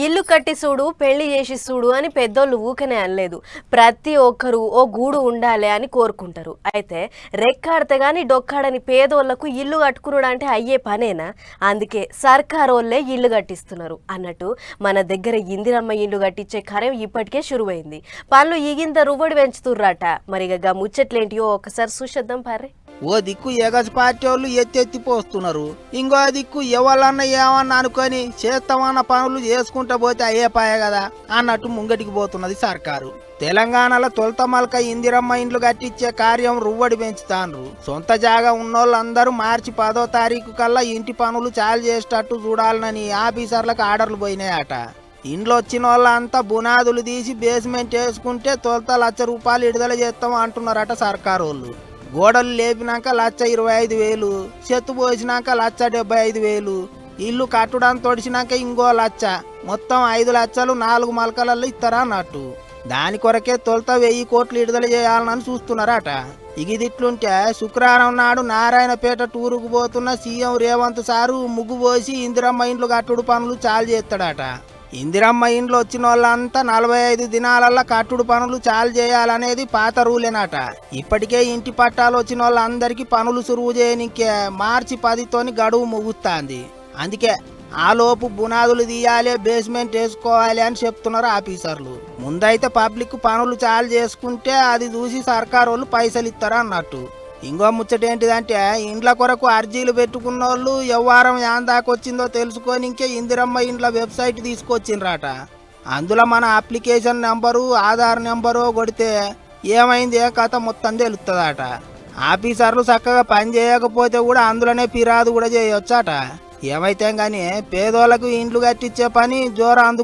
ఇల్లు కట్టి చూడు పెళ్లి చేసి చూడు అని పెద్దోళ్ళు ఊకనే అనలేదు. ప్రతి ఒక్కరు ఓ గూడు ఉండాలి అని కోరుకుంటారు. అయితే రెక్కాడితే గాని డొక్కాడని పేదోళ్లకు ఇల్లు కట్టుకున్నాడు అంటే అయ్యే పనేనా? అందుకే సర్కారోళ్ళే ఇల్లు కట్టిస్తున్నారు అన్నట్టు మన దగ్గర ఇందిరమ్మ ఇల్లు కట్టించే కార్యం ఇప్పటికే షురువైంది. పనులు ఈగింత రువ్వడి పెంచుతుర్రట. మరిగా ముచ్చట్లేంటియో ఒకసారి చూసేద్దాం పారే. ఓ దిక్కు ఎగసి పార్టీ వాళ్ళు ఎత్తెత్తిపోస్తున్నారు, ఇంకో దిక్కు ఎవరన్నా ఏమన్నా అనుకొని చేస్తామన్న పనులు చేసుకుంటా పోతే అయ్యేపాయే కదా అన్నట్టు ముంగటికి పోతున్నది సర్కారు. తెలంగాణలో తొలతమల్క ఇందిరమ్మ ఇండ్లు కట్టించే కార్యం రువ్వడి పెంచుతాండ్రు. సొంత జాగా ఉన్నోళ్ళందరూ మార్చి 10వ తారీఖు కల్లా ఇంటి పనులు చాలు చేసేటట్టు చూడాలని ఆఫీసర్లకు ఆర్డర్లు పోయినాయట. ఇండ్లు వచ్చిన వాళ్ళంతా బునాదులు తీసి బేస్మెంట్ వేసుకుంటే తొలత ₹1,00,000 విడుదల చేస్తాం అంటున్నారట సర్కారు వాళ్ళు. గోడలు లేపినాక ₹125,000, చెత్త పోసినాక ₹175,000, ఇల్లు కట్టడానికి తొడిచినాక ఇంకో 1,00,000, మొత్తం 5,00,000 4 మలకలలో ఇస్తారా అన్నట్టు. దాని కొరకే తొలత 1,000 కోట్లు విడుదల చేయాలని చూస్తున్నారట. ఇగిదిట్లుంటే శుక్రవారం నాడు నారాయణపేట టూరుకు పోతున్న సీఎం రేవంత్ సారు ముగ్గు పోసి ఇందిరమ్మ ఇండ్లు కట్టుడు పనులు చాలు చేస్తాడట. ఇందిరమ్మ ఇండ్లు వచ్చిన వాళ్ళంతా 45 దినాలల్లా కట్టుడు పనులు చాలు చేయాలనేది పాత రూలేనట. ఇప్పటికే ఇంటి పట్టాలు వచ్చిన వాళ్ళందరికీ పనులు సురువు చేయనికే మార్చి 10తోని గడువు ముగుస్తుంది. అందుకే ఆలోపు బునాదులు తీయాలి, బేస్మెంట్ వేసుకోవాలి అని చెప్తున్నారు ఆఫీసర్లు. ముందైతే పబ్లిక్ పనులు చాలు చేసుకుంటే అది చూసి సర్కారు వాళ్ళు పైసలు ఇస్తారా అన్నట్టు. ఇంకో ముచ్చటేంటిదంటే ఇండ్ల కొరకు అర్జీలు పెట్టుకున్న వాళ్ళు ఎవ్వారం యాందాకొచ్చిందో తెలుసుకొని ఇంకే ఇందిరమ్మ ఇండ్ల వెబ్సైట్ తీసుకొచ్చిండ్రట. అందులో మన అప్లికేషన్ నెంబరు, ఆధార్ నెంబరు కొడితే ఏమైంది ఏ కథ మొత్తం తెలుస్తుందట. ఆఫీసర్లు చక్కగా పని చేయకపోతే కూడా అందులోనే ఫిర్యాదు కూడా చేయొచ్చట. ఏమైతే కానీ పేదోళ్లకు ఇండ్లు కట్టించే పని జోరు